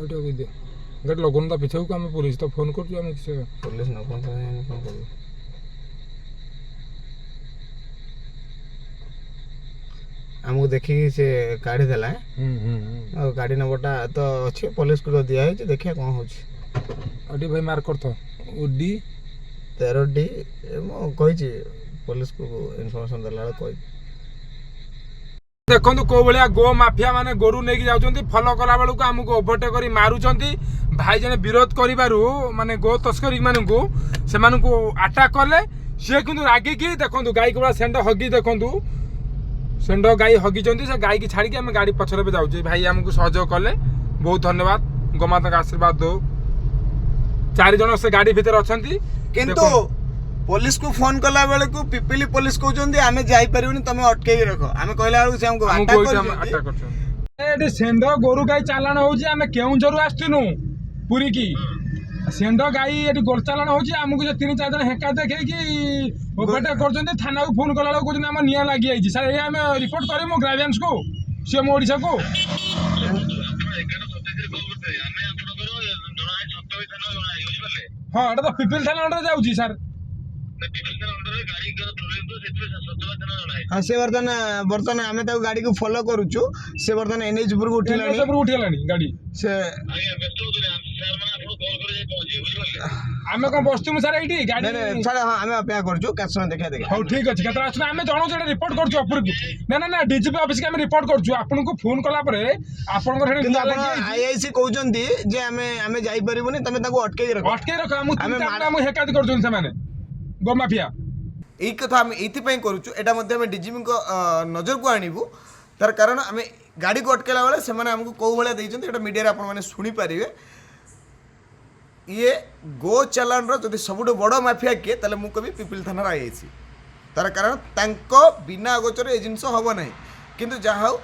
Out हो गई गट लगन ता पीछे को हम पुलिस तो फोन कर हम पुलिस न फोन तो हम फोन कर हमको देखी से काढ़ी देला और गाड़ी नंबरटा तो अच्छे पुलिस को दिया है देखिए कौन हो अडी भाई मार कर तो उडी 13D मो कहि पुलिस को इन्फॉर्मेशन देला कहि देखो को भाया गो माफिया माने गोरु नहीं जाऊँच फलो कला बेलू आमको ओभरटेक कर मारुंट भाई जने विरोध करू माने गो तस्करी मानू से आटाक कले सी कि रागिकी देखो गाई को सेंड हगी देखु सेंड गाई हगी से गाई की छाड़ी आम गाड़ी पछर पे जाऊे भाई आमको सहयोग कले बहुत धन्यवाद गोमाता का आशीर्वाद दो 4 जन से गाड़ी भितर अच्छा किंतु पुलिस को फोन कला बेले को पिपिली पुलिस कहउछन आमे जाई परिबनी तमे अटकेई रखो आमे कहला बेलू से हमको अटैक कर सेंड गोरु गाई चालान होउची आमे केउंझरु आस्तिनु पुरी की सेंड गाई एटी गोल चालान होउची हमको जे 3-4 जन हेका देखे कि ओभरटेक करछन थाना को फोन कला को हम निया लागी आइची सर ए आमे रिपोर्ट करे मो ग्रावियंस को सीएम ओडिसा को हाँ एटा तो पिपिल थाना अंडर जाउची सर हाँ से बर्तन आमे ताको गाड़ी को फॉलो करूछु से बर्तन एनएच ऊपर उठिलानी गाड़ी से आमे कोन बस्तुमु सर एठी गाड़ी सर हां आमे अपेक्षा करछु कैसन देखा हो ठीक अछि केतरा आछन आमे जणो जण रिपोर्ट करछु अपुर को ना डीजीपी ऑफिस के आमे रिपोर्ट करछु आपन को फोन कला परे आपन को हेड आईआईसी कहउचंदी जे आमे जाई परिबनी तमे ताको अटकेई रखो हम हेकादी करछन से माने गो माफिया यही कथा आम ये करुचु एटा मध्य आम डीजीपी नजर को आणबू तार कारण आम गाड़ी को अटकेला बेले से आमको कौ भाया देते मीडिया आप शुणी पारे ये गो चालान रो सब बड़ माफिया किए ताले मु कभी पिपिल थाना आईआईसी तार कारण तांको बिना अगोचर ये जिनस हम ना किंतु जहाँ हो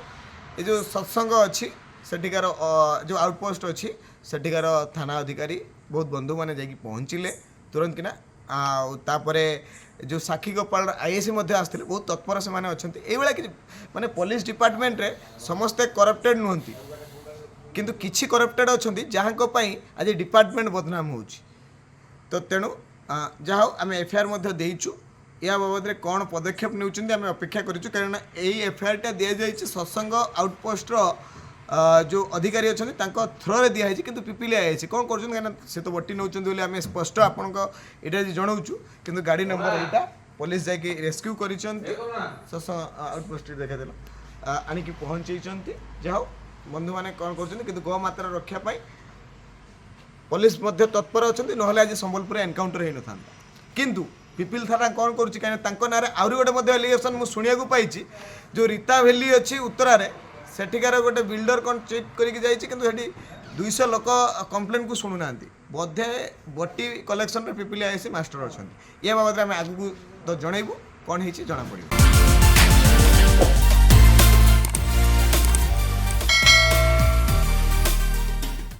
ये जो सत्संग अच्छी सेठिकार जो आउटपोस्ट अच्छी सेठिकार थाना अधिकारी बहुत बंधु मैंने जाकि पहुँचले तुरंत किना तापर जो साक्षी गोपाल आईएसी आसते बहुत तत्पर से मैंने अच्छा ये कि माने पुलिस डिपार्टमेंट रे समस्ते करप्टेड नुहति किंतु किछि करप्टेड अच्छा जहाँ आज डिपार्टमेंट बदनाम हो तो तेणु जहाँ आम एफआईआर देचु या बाबद कौन पदक्षेप नेउछन्ती आम अपेक्षा करूँ कारण यही एफआईआर टा दि जाइए सत्संग आउटपोस्ट जो अधिकारी अच्छा थ्रोरे दिखाई किंतु पिपिली आईआईसी कौन कर से तो बटी नौ आम स्पष्ट आपण जनाऊँ किंतु गाड़ी नंबर यहाँ पुलिस जाकि रेस्क्यू कर सत्संग आउटपोस्ट देखादेल आणिकी पहुँचे जहाँ बंधु मैंने कौन कर गो मात्रा रक्षापी पुलिस तत्पर अच्छा ना आज संबलपुर एनकाउंटर हो न था किंतु पिपिल थाना कौन करुँ ना आहरी गोटे एलिगेशन मुझे शुणा पाई जो रीता भैली अच्छी उत्तरारे सेठिकार गोटे बिल्डर कौन चेक करके 200 लोक कंप्लेन को शुणु ना बोधे बटी कलेक्शन पिपिली आईसी मास्टर अच्छा ये बाबद आगे आगू तो जनइबू कौन हो जना पड़ो।